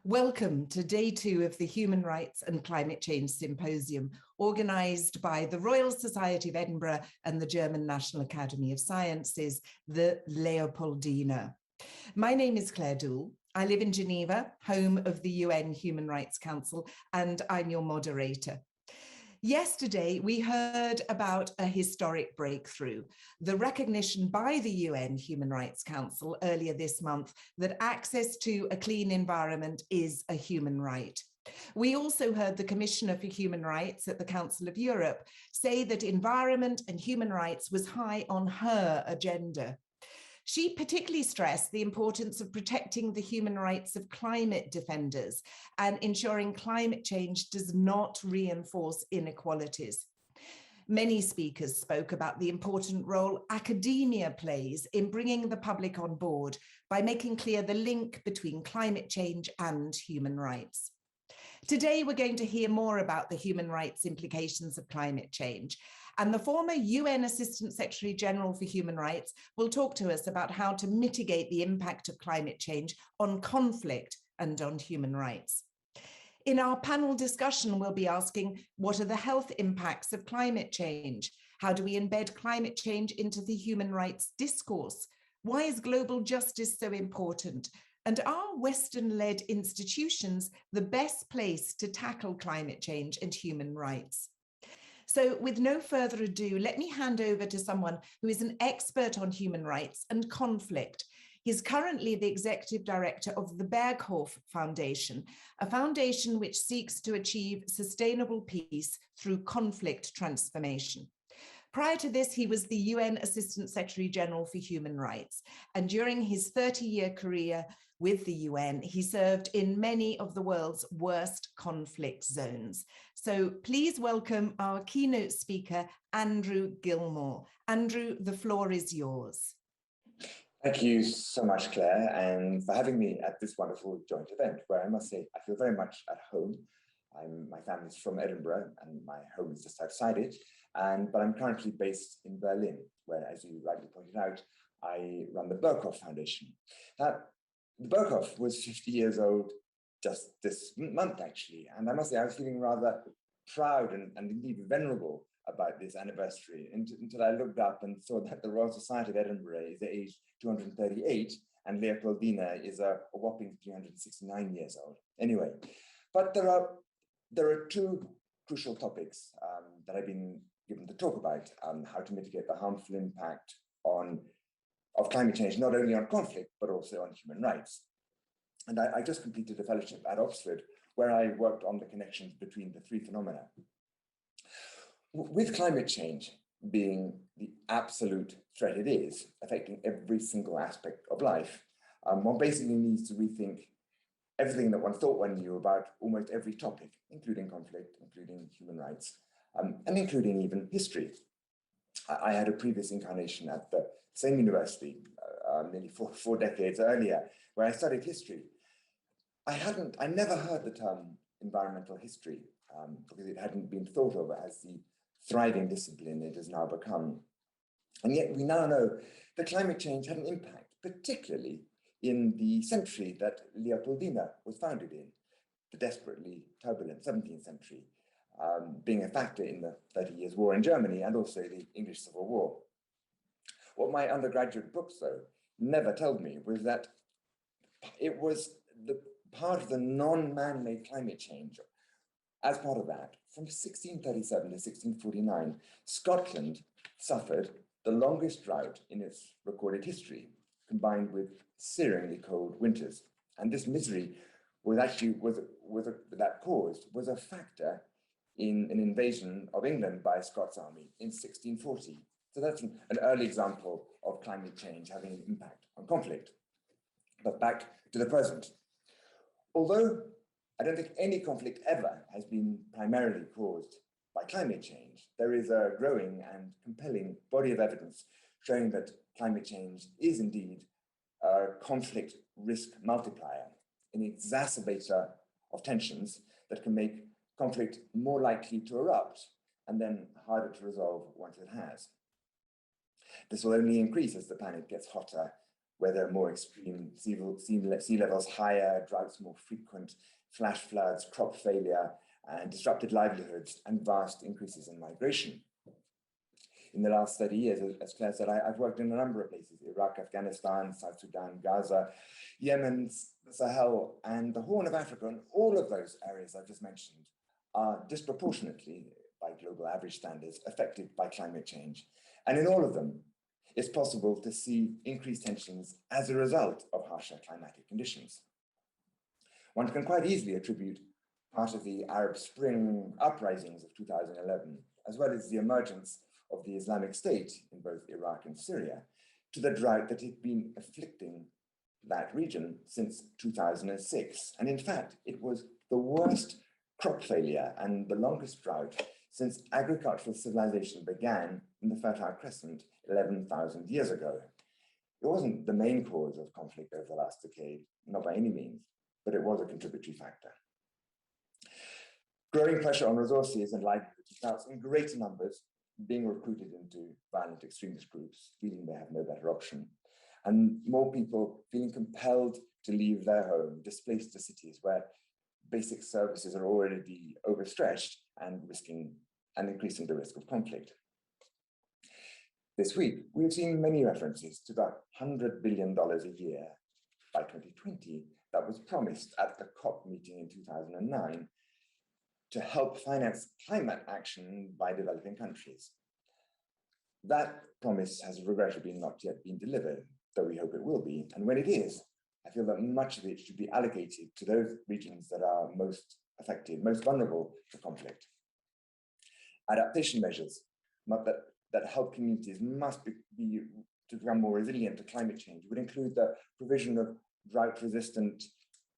Welcome to day 2 of the Human Rights and Climate Change Symposium, organised by the Royal Society of Edinburgh and the German National Academy of Sciences, the Leopoldina. My name is Claire Doole. I live in Geneva, home of the UN Human Rights Council, and I'm your moderator. Yesterday, we heard about a historic breakthrough, the recognition by the UN Human Rights Council earlier this month that access to a clean environment is a human right. We also heard the Commissioner for Human Rights at the Council of Europe say that environment and human rights was high on her agenda. She particularly stressed the importance of protecting the human rights of climate defenders and ensuring climate change does not reinforce inequalities. Many speakers spoke about the important role academia plays in bringing the public on board by making clear the link between climate change and human rights. Today, we're going to hear more about the human rights implications of climate change. And the former UN Assistant Secretary General for Human Rights will talk to us about how to mitigate the impact of climate change on conflict and on human rights. In our panel discussion, we'll be asking, what are the health impacts of climate change? How do we embed climate change into the human rights discourse? Why is global justice so important? And are Western-led institutions the best place to tackle climate change and human rights? So with no further ado, let me hand over to someone who is an expert on human rights and conflict. He's currently the executive director of the Berghof Foundation, a foundation which seeks to achieve sustainable peace through conflict transformation. Prior to this, he was the UN Assistant Secretary General for Human Rights, and during his 30-year career with the UN, he served in many of the world's worst conflict zones. So please welcome our keynote speaker, Andrew Gilmour. Andrew, the floor is yours. Thank you so much, Claire, and for having me at this wonderful joint event, where I must say I feel very much at home. My family's from Edinburgh, and my home is just outside it. But I'm currently based in Berlin, where, as you rightly pointed out, I run the Berghof Foundation. Now, the Berghof was 50 years old just this month, actually, and I must say I was feeling rather proud and indeed venerable about this anniversary until I looked up and saw that the Royal Society of Edinburgh is aged 238 and Leopoldina is a whopping 369 years old. Anyway, but there are two crucial topics that I've been given to talk about, how to mitigate the harmful impact of climate change, not only on conflict, but also on human rights. And I just completed a fellowship at Oxford, where I worked on the connections between the three phenomena. With climate change being the absolute threat it is, affecting every single aspect of life, one basically needs to rethink everything that one thought one knew about almost every topic, including conflict, including human rights, and including even history. I had a previous incarnation at the same university, nearly four decades earlier, where I studied history. I never heard the term environmental history because it hadn't been thought of as the thriving discipline it has now become. And yet we now know that climate change had an impact, particularly in the century that Leopoldina was founded in, the desperately turbulent 17th century, being a factor in the 30 Years' War in Germany and also the English Civil War. What my undergraduate books, though, never told me was that it was the part of the non-man-made climate change. As part of that, from 1637 to 1649, Scotland suffered the longest drought in its recorded history, combined with searingly cold winters. And this misery was actually, that caused was a factor in an invasion of England by a Scots army in 1640. So that's an early example of climate change having an impact on conflict. But back to the present. Although I don't think any conflict ever has been primarily caused by climate change, there is a growing and compelling body of evidence showing that climate change is indeed a conflict risk multiplier, an exacerbator of tensions that can make conflict more likely to erupt and then harder to resolve once it has. This will only increase as the planet gets hotter weather more extreme, sea levels higher, droughts more frequent, flash floods, crop failure, and disrupted livelihoods, and vast increases in migration. In the last 30 years, as Claire said, I've worked in a number of places: Iraq, Afghanistan, South Sudan, Gaza, Yemen, the Sahel, and the Horn of Africa. And all of those areas I've just mentioned are disproportionately, by global average standards, affected by climate change. And in all of them, it's possible to see increased tensions as a result of harsher climatic conditions. One can quite easily attribute part of the Arab Spring uprisings of 2011, as well as the emergence of the Islamic State in both Iraq and Syria, to the drought that had been afflicting that region since 2006. And in fact, it was the worst crop failure and the longest drought since agricultural civilization began in the Fertile Crescent 11,000 years ago. It wasn't the main cause of conflict over the last decade, not by any means, but it was a contributory factor. Growing pressure on resources and livelihoods results in greater numbers being recruited into violent extremist groups, feeling they have no better option, and more people feeling compelled to leave their home, displaced to cities where basic services are already overstretched and increasing the risk of conflict. This week, we've seen many references to the $100 billion a year by 2020 that was promised at the COP meeting in 2009 to help finance climate action by developing countries. That promise has regrettably not yet been delivered, though we hope it will be. And when it is, I feel that much of it should be allocated to those regions that are most affected, most vulnerable to conflict. Adaptation measures that help communities to become more resilient to climate change would include the provision of drought-resistant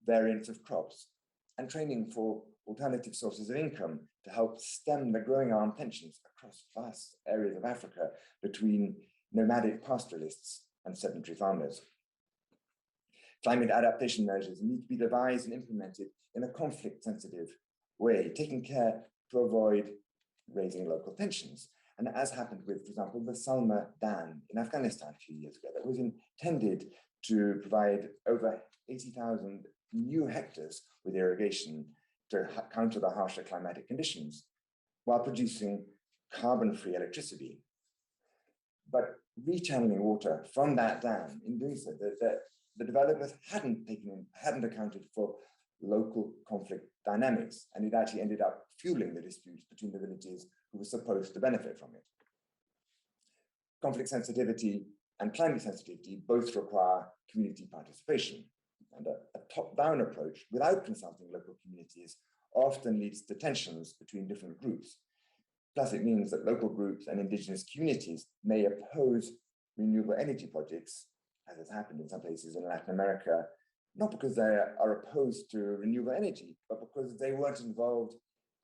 variants of crops and training for alternative sources of income to help stem the growing armed tensions across vast areas of Africa between nomadic pastoralists and sedentary farmers. Climate adaptation measures need to be devised and implemented in a conflict-sensitive way, taking care to avoid raising local tensions. And as happened with, for example, the Salma Dam in Afghanistan a few years ago, that was intended to provide over 80,000 new hectares with irrigation to counter the harsher climatic conditions while producing carbon-free electricity. But rechanneling water from that dam, in doing so, the developers hadn't accounted for local conflict dynamics, and it actually ended up fueling the disputes between the villages who were supposed to benefit from it. Conflict sensitivity and climate sensitivity both require community participation, and a top-down approach without consulting local communities often leads to tensions between different groups. Plus, it means that local groups and indigenous communities may oppose renewable energy projects, as has happened in some places in Latin America, not because they are opposed to renewable energy, but because they weren't involved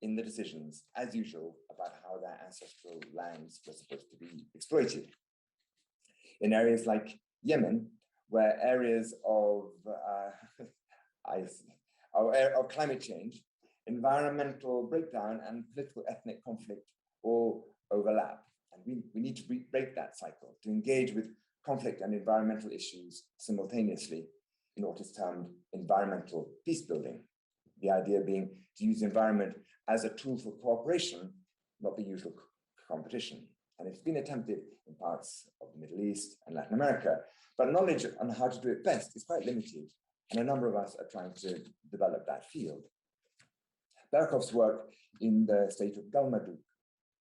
in the decisions, as usual, about how their ancestral lands were supposed to be exploited. In areas like Yemen, where areas of climate change, environmental breakdown, and political ethnic conflict all overlap. And we need to break that cycle to engage with conflict and environmental issues simultaneously in what is termed environmental peace building. The idea being to use the environment as a tool for cooperation, not the usual competition. And it's been attempted in parts of the Middle East and Latin America, but knowledge on how to do it best is quite limited, and a number of us are trying to develop that field. Berghof's work in the state of Gilmour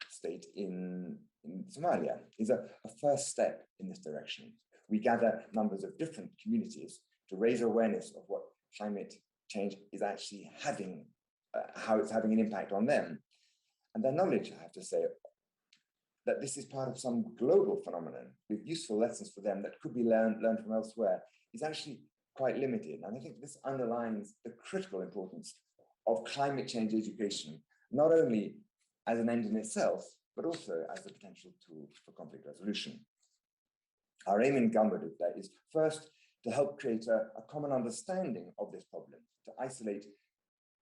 state in Somalia is a first step in this direction. We gather numbers of different communities to raise awareness of what climate change is actually having, how it's having an impact on them. And their knowledge, I have to say, that this is part of some global phenomenon with useful lessons for them that could be learned from elsewhere is actually quite limited. And I think this underlines the critical importance of climate change education, not only as an end in itself, but also as a potential tool for conflict resolution. Our aim in Gilmour is first to help create a common understanding of this problem, to isolate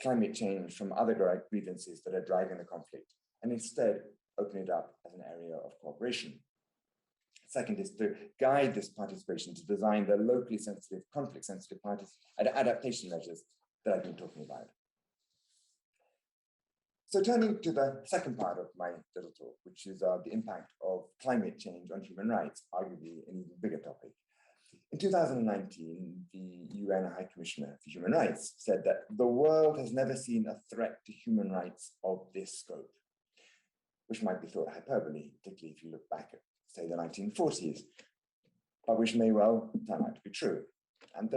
climate change from other grievances that are driving the conflict, and instead open it up as an area of cooperation. Second is to guide this participation to design the locally sensitive, conflict-sensitive adaptation measures that I've been talking about. So turning to the second part of my little talk, which is the impact of climate change on human rights, arguably an even bigger topic. In 2019, the UN High Commissioner for Human Rights said that the world has never seen a threat to human rights of this scope, which might be thought hyperbole, particularly if you look back at, say, the 1940s, but which may well turn out to be true. And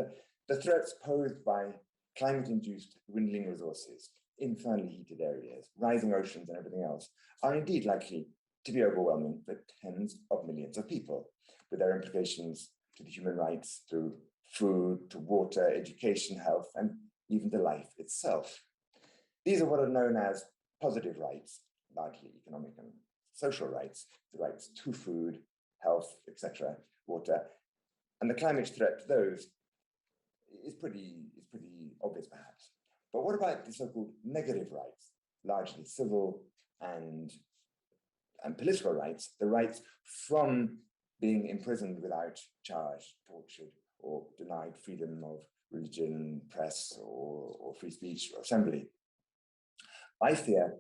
the threats posed by climate-induced dwindling resources, infernally heated areas, rising oceans and everything else are indeed likely to be overwhelming for tens of millions of people, with their implications to the human rights through food, to water, education, health, and even to life itself. These are what are known as positive rights, largely economic and social rights, the rights to food, health, etc., water. And the climate threat to those is pretty obvious, perhaps. But what about the so-called negative rights, largely civil and political rights, the rights from being imprisoned without charge, tortured, or denied freedom of religion, press, or free speech or assembly? I fear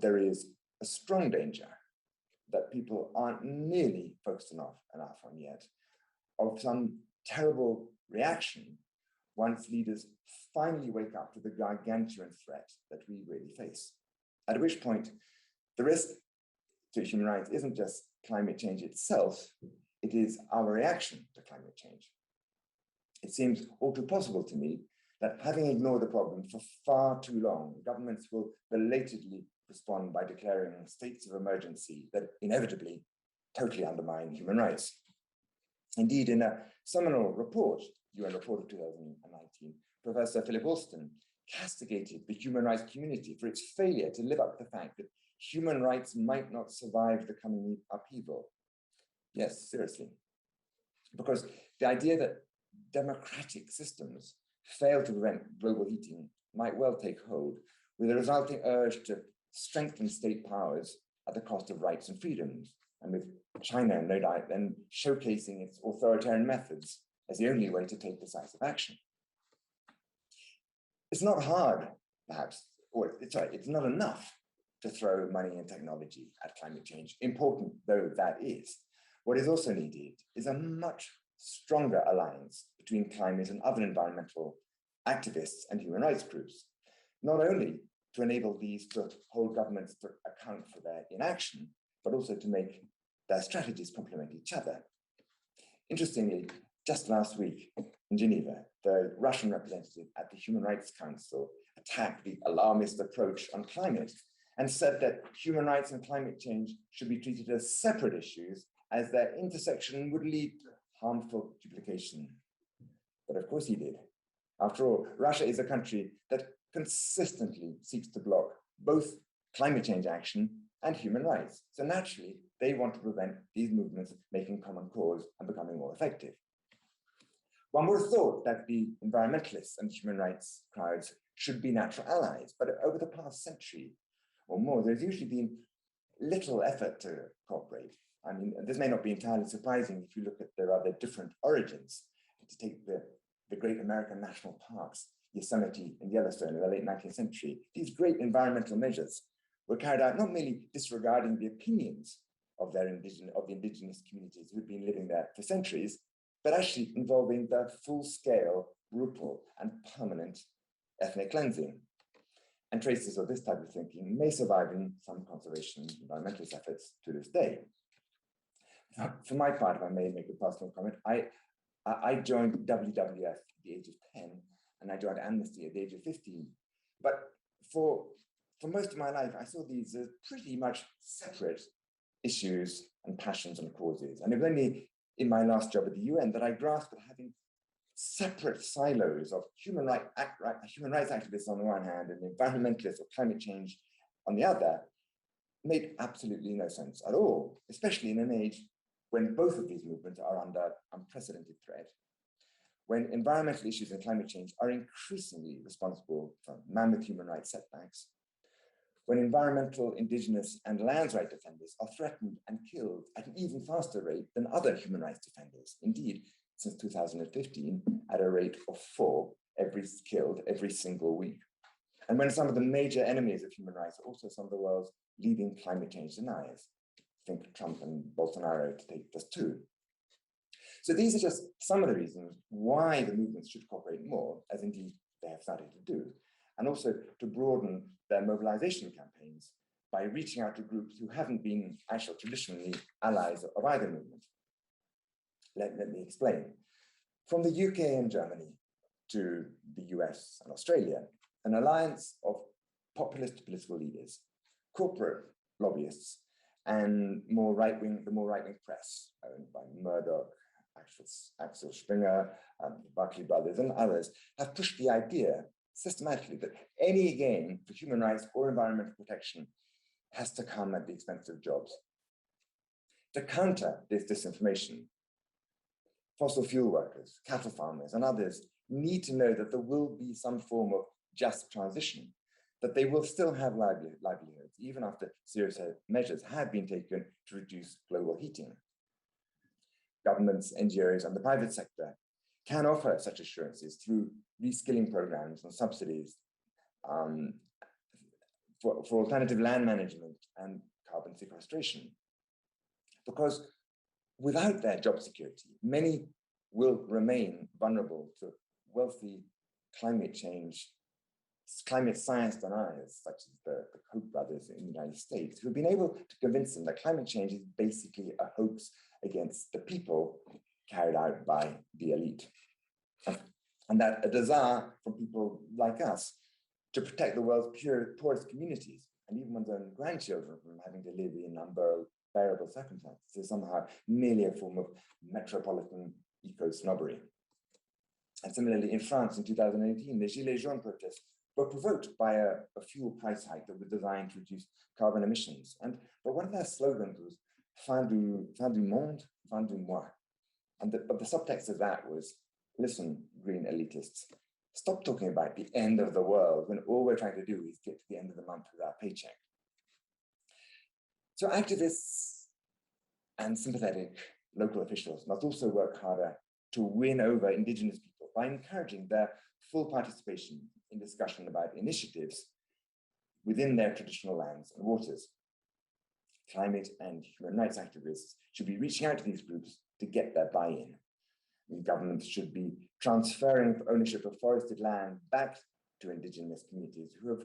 there is a strong danger that people aren't nearly focused enough on yet of some terrible reaction once leaders finally wake up to the gargantuan threat that we really face. At which point, the risk to human rights isn't just climate change itself, it is our reaction to climate change. It seems all too possible to me that having ignored the problem for far too long, governments will belatedly respond by declaring states of emergency that inevitably totally undermine human rights. Indeed, in a seminal report, UN report of 2019, Professor Philip Alston castigated the human rights community for its failure to live up to the fact that human rights might not survive the coming upheaval. Yes, seriously. Because the idea that democratic systems fail to prevent global heating might well take hold, with a resulting urge to strengthen state powers at the cost of rights and freedoms, and with China, no doubt, then showcasing its authoritarian methods as the only way to take decisive action. It's not hard, perhaps, or it's not enough to throw money and technology at climate change, important though that is. What is also needed is a much stronger alliance between climate and other environmental activists and human rights groups, not only to enable these to hold governments to account for their inaction, but also to make their strategies complement each other. Interestingly, just last week in Geneva, the Russian representative at the Human Rights Council attacked the alarmist approach on climate and said that human rights and climate change should be treated as separate issues, as their intersection would lead to harmful duplication. But of course he did. After all, Russia is a country that consistently seeks to block both climate change action and human rights. So naturally, they want to prevent these movements making common cause and becoming more effective. One would have thought that the environmentalists and human rights crowds should be natural allies, but over the past century or more, there's usually been little effort to cooperate. I mean, this may not be entirely surprising if you look at their other different origins. To take the great American national parks, Yosemite and Yellowstone in the late 19th century, these great environmental measures were carried out not merely disregarding the opinions of the indigenous communities who'd been living there for centuries, but actually involving the full-scale, brutal, and permanent ethnic cleansing. And traces of this type of thinking may survive in some conservation environmentalist efforts to this day. For my part, if I may make a personal comment, I joined WWF at the age of 10, and I joined Amnesty at the age of 15. But for most of my life, I saw these as pretty much separate issues and passions and causes. And it was only in my last job at the UN that I grasped that having separate silos of human rights activists on the one hand and environmentalists or climate change on the other made absolutely no sense at all, especially in an age when both of these movements are under unprecedented threat, when environmental issues and climate change are increasingly responsible for mammoth human rights setbacks, when environmental, indigenous, and lands rights defenders are threatened and killed at an even faster rate than other human rights defenders. Indeed, since 2015, at a rate of 4 killed every single week. And when some of the major enemies of human rights are also some of the world's leading climate change deniers. Think Trump and Bolsonaro to take just 2. So these are just some of the reasons why the movements should cooperate more, as indeed they have started to do, and also to broaden their mobilization campaigns by reaching out to groups who haven't been actually traditionally allies of either movement. Let me explain. From the UK and Germany to the US and Australia, an alliance of populist political leaders, corporate lobbyists, and the more right-wing press, owned by Murdoch, Axel Springer, Buckley Brothers, and others, have pushed the idea systematically that any gain for human rights or environmental protection has to come at the expense of jobs. To counter this disinformation, fossil fuel workers, cattle farmers, and others need to know that there will be some form of just transition, that they will still have livelihoods, even after serious measures have been taken to reduce global heating. Governments, NGOs, and the private sector can offer such assurances through reskilling programs and subsidies for alternative land management and carbon sequestration. Because without their job security, many will remain vulnerable to wealthy climate science deniers, such as the Koch brothers in the United States, who've been able to convince them that climate change is basically a hoax against the people carried out by the elite. And that a desire from people like us to protect the world's poorest communities and even one's own grandchildren from having to live in unbearable circumstances is somehow merely a form of metropolitan eco-snobbery. And similarly, in France in 2018, the Gilets jaunes protests were provoked by a fuel price hike that was designed to reduce carbon emissions. But one of their slogans was fin du monde, fin du mois. But the subtext of that was, listen, green elitists, stop talking about the end of the world when all we're trying to do is get to the end of the month with our paycheck. So activists and sympathetic local officials must also work harder to win over indigenous people by encouraging their full participation in discussion about initiatives within their traditional lands and waters. Climate and human rights activists should be reaching out to these groups to get their buy-in. Governments should be transferring ownership of forested land back to indigenous communities who have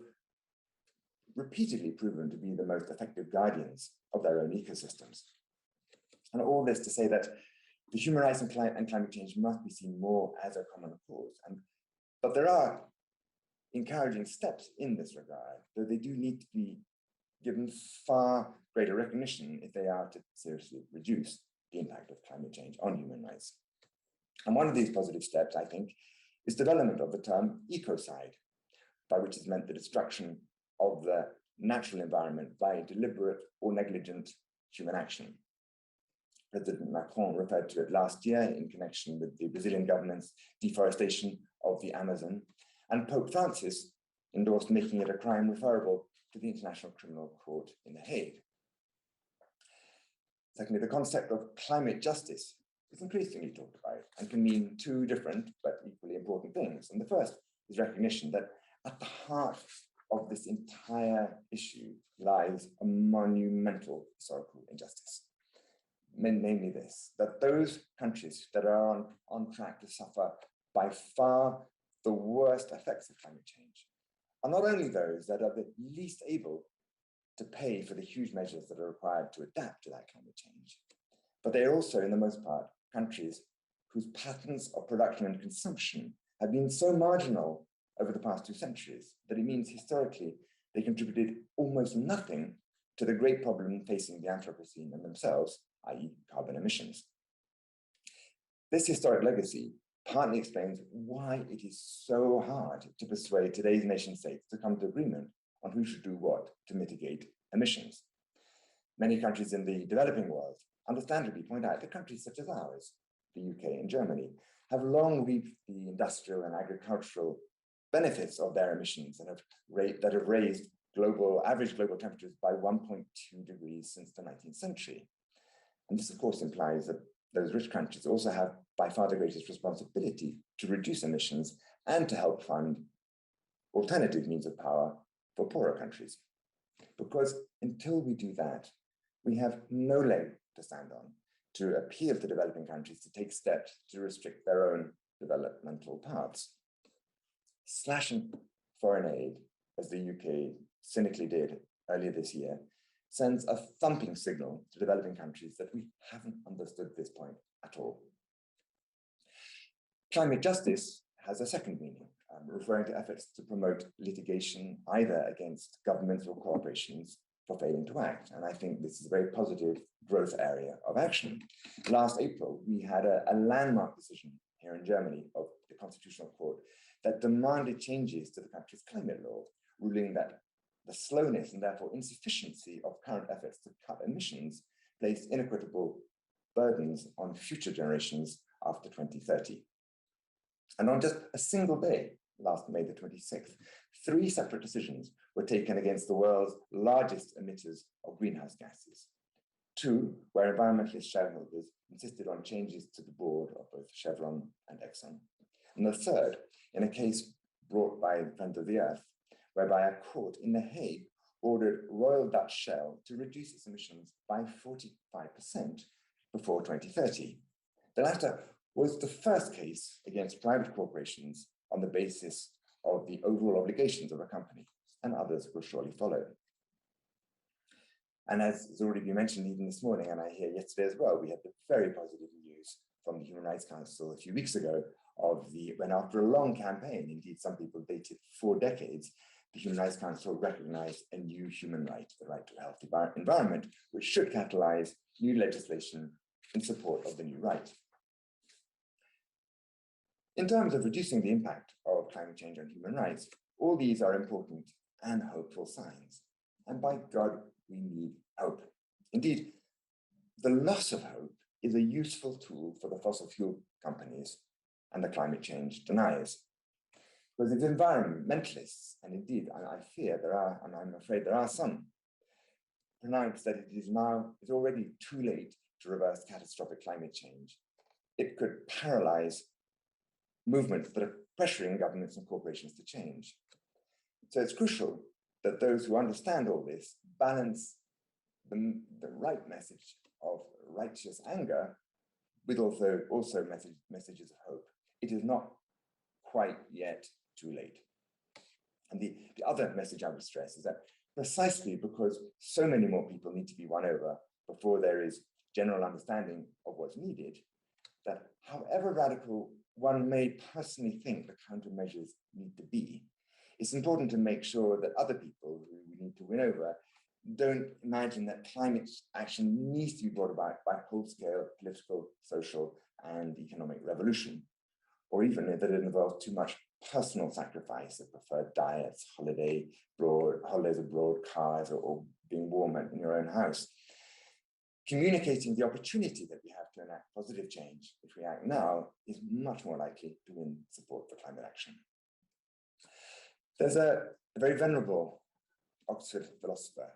repeatedly proven to be the most effective guardians of their own ecosystems. And all this to say that the human rights and climate change must be seen more as a common cause. But there are encouraging steps in this regard, though they do need to be given far greater recognition if they are to seriously reduce the impact of climate change on human rights. And one of these positive steps, I think, is development of the term ecocide, by which is meant the destruction of the natural environment by deliberate or negligent human action. President Macron referred to it last year in connection with the Brazilian government's deforestation of the Amazon, and Pope Francis endorsed making it a crime referable to the International Criminal Court in The Hague. Secondly, the concept of climate justice is increasingly talked about and can mean 2 different but equally important things. And the first is recognition that at the heart of this entire issue lies a monumental historical injustice. Namely this, that those countries that are on track to suffer by far the worst effects of climate change are not only those that are the least able to pay for the huge measures that are required to adapt to that climate change, but they are also, in the most part, countries whose patterns of production and consumption have been so marginal over the past 2 centuries that it means historically they contributed almost nothing to the great problem facing the Anthropocene and themselves, i.e. carbon emissions. This historic legacy partly explains why it is so hard to persuade today's nation states to come to agreement on who should do what to mitigate emissions. Many countries in the developing world understandably point out that countries such as ours, the UK and Germany, have long reaped the industrial and agricultural benefits of their emissions and that have raised average global temperatures by 1.2 degrees since the 19th century. And this, of course, implies that those rich countries also have by far the greatest responsibility to reduce emissions and to help fund alternative means of power for poorer countries. Because until we do that, we have no leg to stand on to appeal to developing countries to take steps to restrict their own developmental paths. Slashing foreign aid, as the UK cynically did earlier this year, sends a thumping signal to developing countries that we haven't understood this point at all. Climate justice has a second meaning, referring to efforts to promote litigation either against governments or corporations for failing to act. And I think this is a very positive growth area of action. Last April, we had a landmark decision here in Germany of the Constitutional Court that demanded changes to the country's climate law, ruling that the slowness and therefore insufficiency of current efforts to cut emissions placed inequitable burdens on future generations after 2030. And on just a single day, last May the 26th, 3 separate decisions were taken against the world's largest emitters of greenhouse gases. 2, where environmentalist shareholders insisted on changes to the board of both Chevron and Exxon. And the 3rd, in a case brought by Friends of the Earth, whereby a court in The Hague ordered Royal Dutch Shell to reduce its emissions by 45% before 2030. The latter was the first case against private corporations on the basis of the overall obligations of a company, and others will surely follow. And as has already been mentioned even this morning, and I hear yesterday as well, we had the very positive news from the Human Rights Council a few weeks ago when after a long campaign, indeed some people dated 4 decades, the Human Rights Council recognized a new human right, the right to a healthy environment, which should catalyze new legislation in support of the new right. In terms of reducing the impact of climate change on human rights, all these are important and hopeful signs. And by God, we need hope. Indeed, the loss of hope is a useful tool for the fossil fuel companies and the climate change deniers. Because if environmentalists, and indeed I fear there are, and I'm afraid there are some, pronounce that it's already too late to reverse catastrophic climate change, it could paralyze movements that are pressuring governments and corporations to change. So it's crucial that those who understand all this balance the right message of righteous anger with also messages of hope. It is not quite yet too late. And the other message I would stress is that precisely because so many more people need to be won over before there is general understanding of what's needed, that however radical one may personally think the countermeasures need to be, it's important to make sure that other people who we need to win over don't imagine that climate action needs to be brought about by whole-scale political, social, and economic revolution, or even that it involves too much personal sacrifice of preferred diets, holidays abroad, cars, or being warm in your own house. Communicating the opportunity that we have to enact positive change, if we act now, is much more likely to win support for climate action. There's a very venerable Oxford philosopher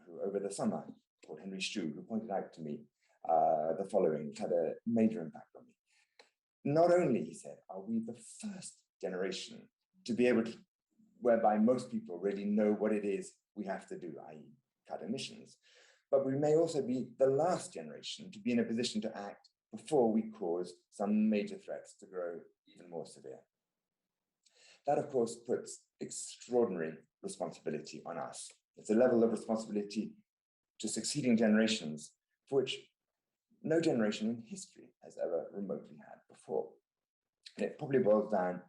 who over the summer, called Henry Shue, who pointed out to me the following, which had a major impact on me. Not only, he said, are we the first generation to be able to, whereby most people really know what it is we have to do, i.e. cut emissions, but we may also be the last generation to be in a position to act before we cause some major threats to grow even more severe. That, of course, puts extraordinary responsibility on us. It's a level of responsibility to succeeding generations for which no generation in history has ever remotely had before. And it probably boils down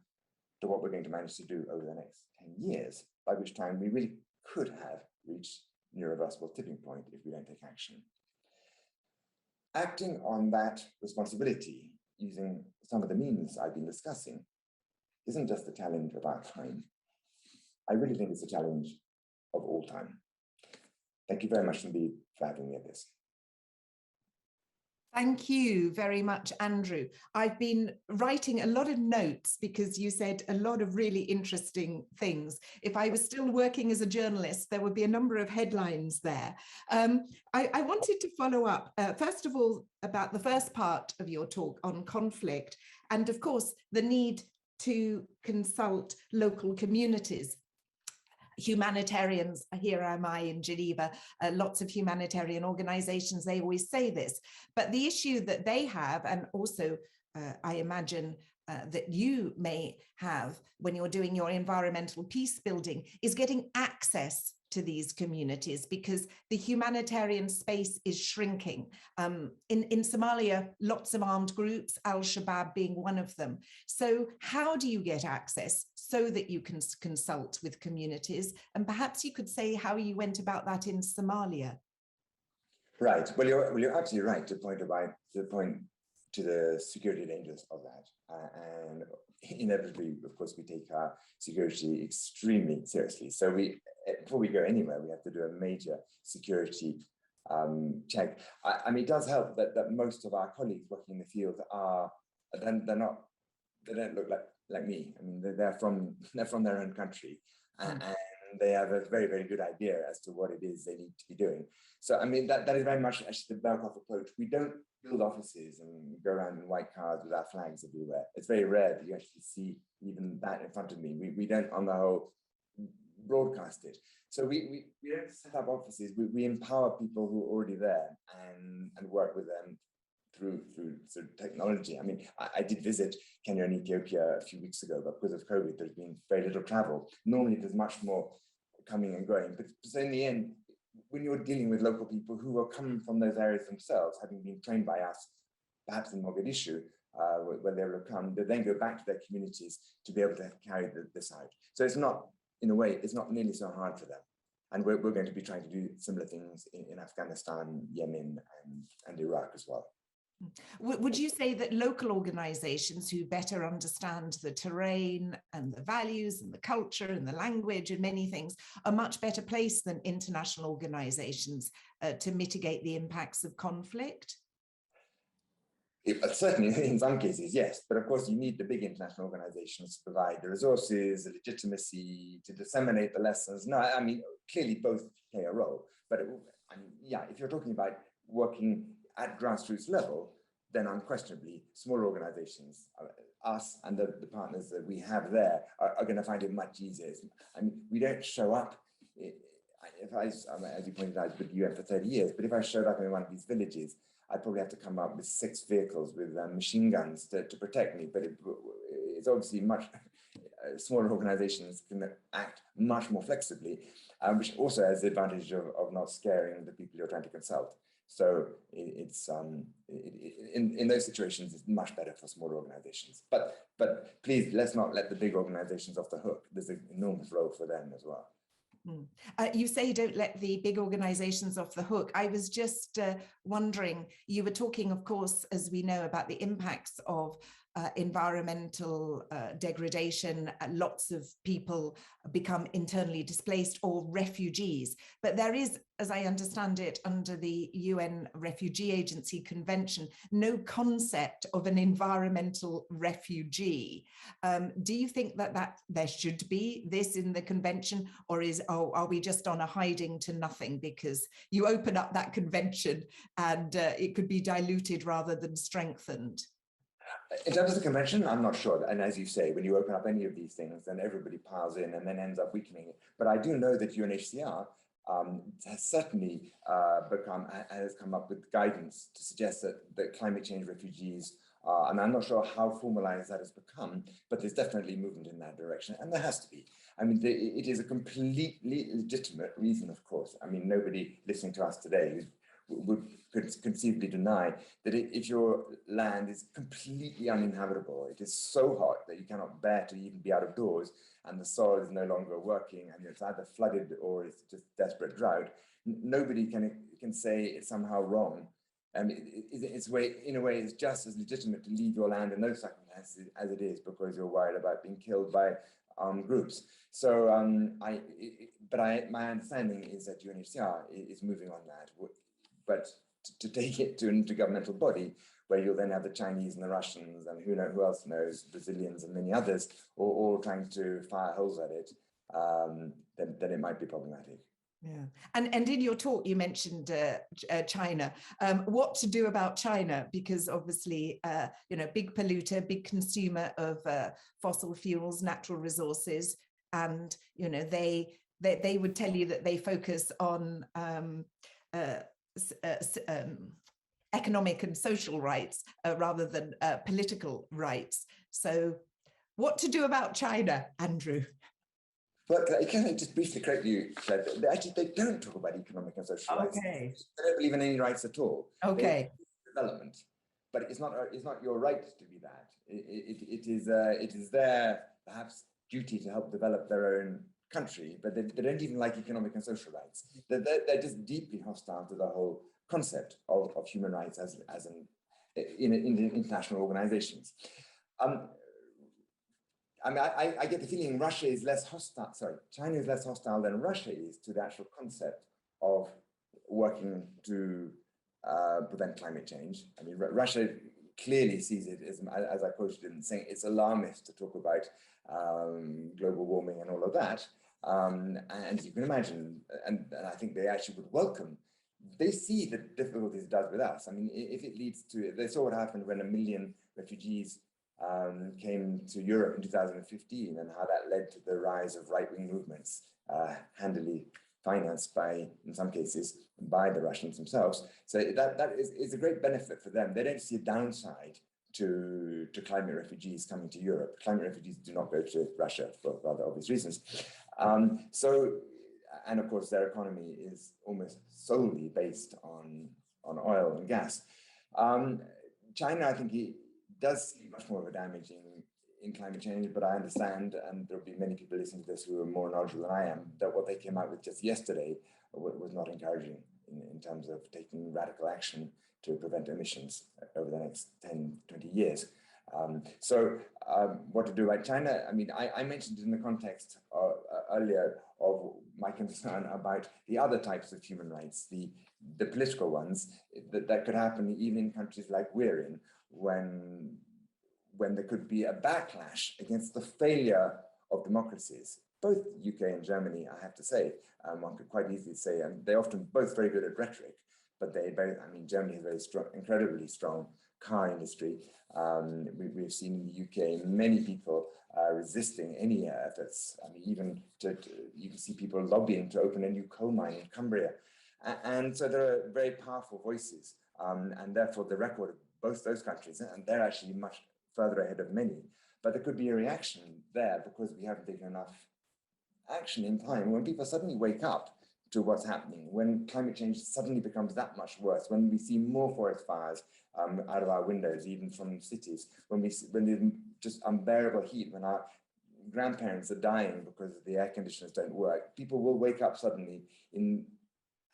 to what we're going to manage to do over the next 10 years, by which time we really could have reached an irreversible tipping point if we don't take action. Acting on that responsibility using some of the means I've been discussing isn't just a challenge of our time. I really think it's a challenge of all time. Thank you very much indeed for having me at this. Thank you very much, Andrew. I've been writing a lot of notes because you said a lot of really interesting things. If I was still working as a journalist, there would be a number of headlines there. I wanted to follow up, first of all, about the first part of your talk on conflict, and of course, the need to consult local communities. Humanitarians, here am I in Geneva, lots of humanitarian organizations, they always say this. But the issue that they have, and also I imagine that you may have when you're doing your environmental peace building, is getting access to these communities, because the humanitarian space is shrinking. In Somalia, lots of armed groups, Al-Shabaab being one of them. So how do you get access so that you can consult with communities? And perhaps you could say how you went about that in Somalia. Right. Well, you're absolutely right to point to the security dangers of that. And inevitably, of course, we take our security extremely seriously. So before we go anywhere, we have to do a major security check. I mean, it does help that most of our colleagues working in the field they don't look like me. I mean, they're from their own country, and they have a very, very good idea as to what it is they need to be doing. So, I mean, that is very much actually the Berghof approach. We don't build offices and go around in white cars with our flags everywhere. It's very rare that you actually see even that in front of me. We don't, on the whole, broadcast it. So we don't set up offices. We empower people who are already there and work with them through sort of technology. I mean, I did visit Kenya and Ethiopia a few weeks ago, but because of COVID, there's been very little travel. Normally, there's much more coming and going. But so in the end, when you're dealing with local people who are coming from those areas themselves, having been trained by us, perhaps in Mogadishu, where they will come, they then go back to their communities to be able to carry this out. So it's not, in a way, it's not nearly so hard for them. And we're going to be trying to do similar things in Afghanistan, Yemen, and Iraq as well. Would you say that local organizations who better understand the terrain and the values and the culture and the language and many things are much better placed than international organizations to mitigate the impacts of conflict? Certainly, in some cases, yes. But of course, you need the big international organizations to provide the resources, the legitimacy, to disseminate the lessons. No, I mean, clearly both play a role. But yeah, if you're talking about working at grassroots level, then unquestionably, smaller organizations, us and the partners that we have there are going to find it much easier. I mean, we don't show up, as you pointed out, with the UN for 30 years, but if I showed up in one of these villages, I'd probably have to come up with 6 vehicles with machine guns to protect me. But it's obviously much, smaller organizations can act much more flexibly, which also has the advantage of not scaring the people you're trying to consult. So it's in those situations, it's much better for smaller organizations. But please, let's not let the big organizations off the hook. There's an enormous role for them as well. You say don't let the big organizations off the hook. I was just wondering, you were talking, of course, as we know, about the impacts of environmental degradation. Lots of people become internally displaced or refugees. But there is, as I understand it, under the UN Refugee Agency Convention, no concept of an environmental refugee. Do you think that there should be this in the convention, or are we just on a hiding to nothing because you open up that convention and it could be diluted rather than strengthened? In terms of the convention, I'm not sure. And as you say, when you open up any of these things, then everybody piles in and then ends up weakening it. But I do know that UNHCR has certainly has come up with guidance to suggest that climate change refugees and I'm not sure how formalized that has become, but there's definitely movement in that direction, and there has to be. I mean, it is a completely legitimate reason, of course. I mean, nobody listening to us today would conceivably deny that if your land is completely uninhabitable, it is so hot that you cannot bear to even be out of doors, and the soil is no longer working, and it's either flooded or it's just desperate drought, nobody can say it's somehow wrong. In a way, it's just as legitimate to leave your land in those circumstances as it is because you're worried about being killed by armed groups. So, my understanding is that UNHCR is moving on that. But to take it to an intergovernmental body, where you'll then have the Chinese and the Russians and who else knows, Brazilians and many others, all trying to fire holes at it, then it might be problematic. Yeah, and in your talk you mentioned China. What to do about China? Because obviously, big polluter, big consumer of fossil fuels, natural resources, and they would tell you that they focus on economic and social rights rather than political rights. So, what to do about China, Andrew? Well, can I just briefly correct you, Claire? Actually, they don't talk about economic and social rights. Okay. They don't believe in any rights at all. Okay. Development, but it's not your right to be that. It is their perhaps duty to help develop their own country, but they don't even like economic and social rights. They're just deeply hostile to the whole concept of human rights in international organizations. I get the feeling Russia is less hostile, China is less hostile than Russia is to the actual concept of working to prevent climate change. I mean, Russia clearly sees it as I quoted him, saying it's alarmist to talk about global warming and all of that. And you can imagine, and I think they actually would welcome, they see the difficulties it does with us. I mean, if it leads to, they saw what happened when 1 million refugees came to Europe in 2015 and how that led to the rise of right-wing movements, handily financed by, in some cases, by the Russians themselves. So that is a great benefit for them. They don't see a downside to climate refugees coming to Europe. Climate refugees do not go to Russia for rather obvious reasons. And of course, their economy is almost solely based on oil and gas. China, I think, does see much more of a damage in climate change, but I understand, and there'll be many people listening to this who are more knowledgeable than I am, that what they came out with just yesterday was not encouraging in terms of taking radical action to prevent emissions over the next 10, 20 years. What to do about China? I mean, I mentioned in the context earlier of my concern about the other types of human rights, the political ones, that could happen even in countries like we're in, when there could be a backlash against the failure of democracies. Both UK and Germany, I have to say, one could quite easily say, and they're often both very good at rhetoric, but they both, I mean, Germany has a very strong, incredibly strong car industry. We've seen in the UK many people resisting any efforts. I mean, even you can see people lobbying to open a new coal mine in Cumbria. And so there are very powerful voices, and therefore the record of both those countries, and they're actually much further ahead of many, but there could be a reaction there because we haven't taken enough action in time. When people suddenly wake up to what's happening, when climate change suddenly becomes that much worse, when we see more forest fires out of our windows, even from cities, when there's just unbearable heat, when our grandparents are dying because the air conditioners don't work, people will wake up suddenly and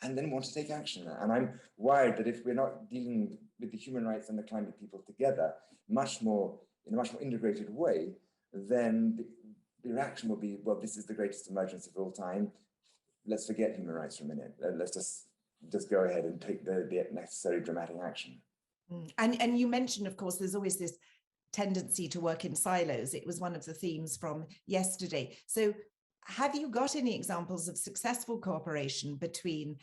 then want to take action. And I'm worried that if we're not dealing with the human rights and the climate people together in a much more integrated way, then the reaction will be, well, this is the greatest emergency of all time. Let's forget human rights for a minute. Let's just go ahead and take the necessary dramatic action. And you mentioned, of course, there's always this tendency to work in silos. It was one of the themes from yesterday. So have you got any examples of successful cooperation between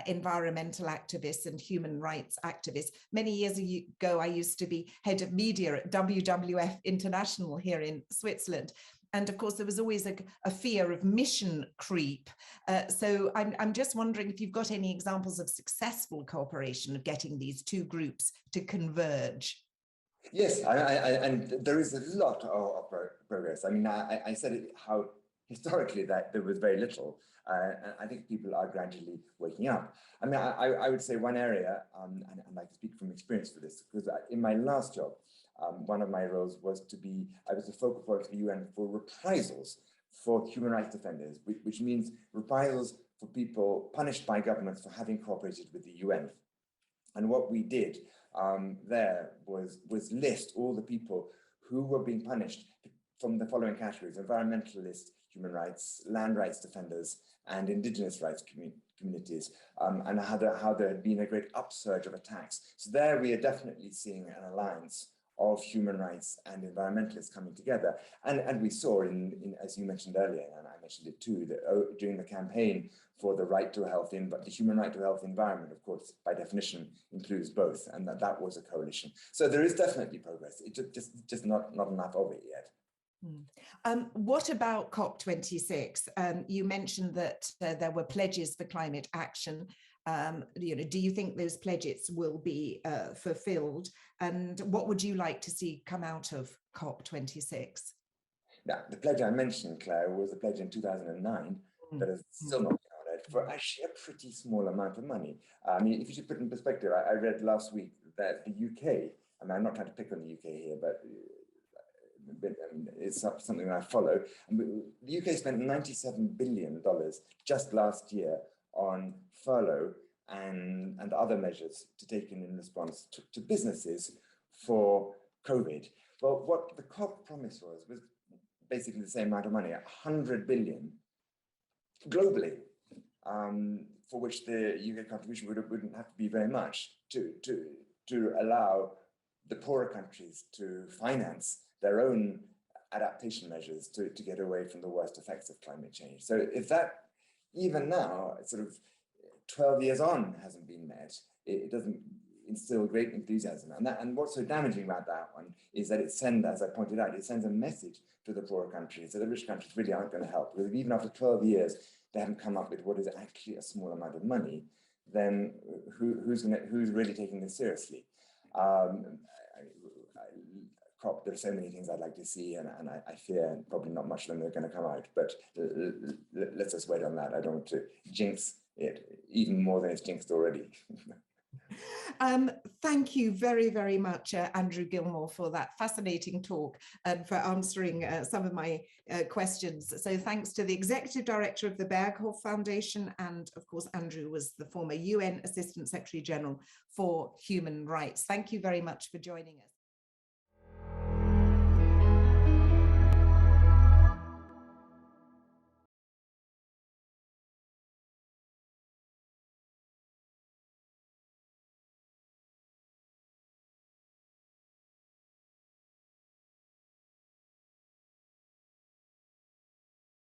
environmental activists and human rights activists? Many years ago, I used to be head of media at WWF International here in Switzerland. And of course, there was always a fear of mission creep. So I'm just wondering if you've got any examples of successful cooperation of getting these two groups to converge. Yes, and there is a lot of progress. I mean, I said it, how historically that there was very little. I think people are gradually waking up. I mean, I would say one area, and I can speak from experience for this, because in my last job, one of my roles was I was the focal point for the UN for reprisals for human rights defenders, which means reprisals for people punished by governments for having cooperated with the UN. And what we did there was list all the people who were being punished from the following categories: environmentalists, human rights, land rights defenders, and indigenous rights communities, and how there had been a great upsurge of attacks. So there we are definitely seeing an alliance of human rights and environmentalists coming together. And we saw as you mentioned earlier, and I mentioned it too, that during the campaign for the right to a healthy, but the human right to a healthy environment, of course, by definition, includes both, and that was a coalition. So there is definitely progress. It's just not enough of it yet. What about COP26? You mentioned that there were pledges for climate action. Do you think those pledges will be fulfilled? And what would you like to see come out of COP26? Now, the pledge I mentioned, Claire, was a pledge in 2009 that has still not been honored for actually a pretty small amount of money. I mean, if you should put it in perspective, I read last week that the UK, I mean, I'm not trying to pick on the UK here, but it's something I follow. The UK spent $97 billion just last year on furlough and other measures to take in response to businesses for COVID. Well, what the COP promise was basically the same amount of money, 100 billion globally, for which the UK contribution wouldn't have to be very much to allow the poorer countries to finance their own adaptation measures to get away from the worst effects of climate change. So if that, even now, sort of 12 years on, hasn't been met, it doesn't instill great enthusiasm. And what's so damaging about that one is that it sends, as I pointed out, it sends a message to the poorer countries that the rich countries really aren't going to help. Because even after 12 years, they haven't come up with what is actually a small amount of money, then who's really taking this seriously? There are so many things I'd like to see, and I fear probably not much of them are going to come out, but let's just wait on that. I don't want to jinx it even more than it's jinxed already. Thank you very, very much, Andrew Gilmour, for that fascinating talk and for answering some of my questions. So thanks to the Executive Director of the Berghof Foundation, and of course, Andrew was the former UN Assistant Secretary General for Human Rights. Thank you very much for joining us.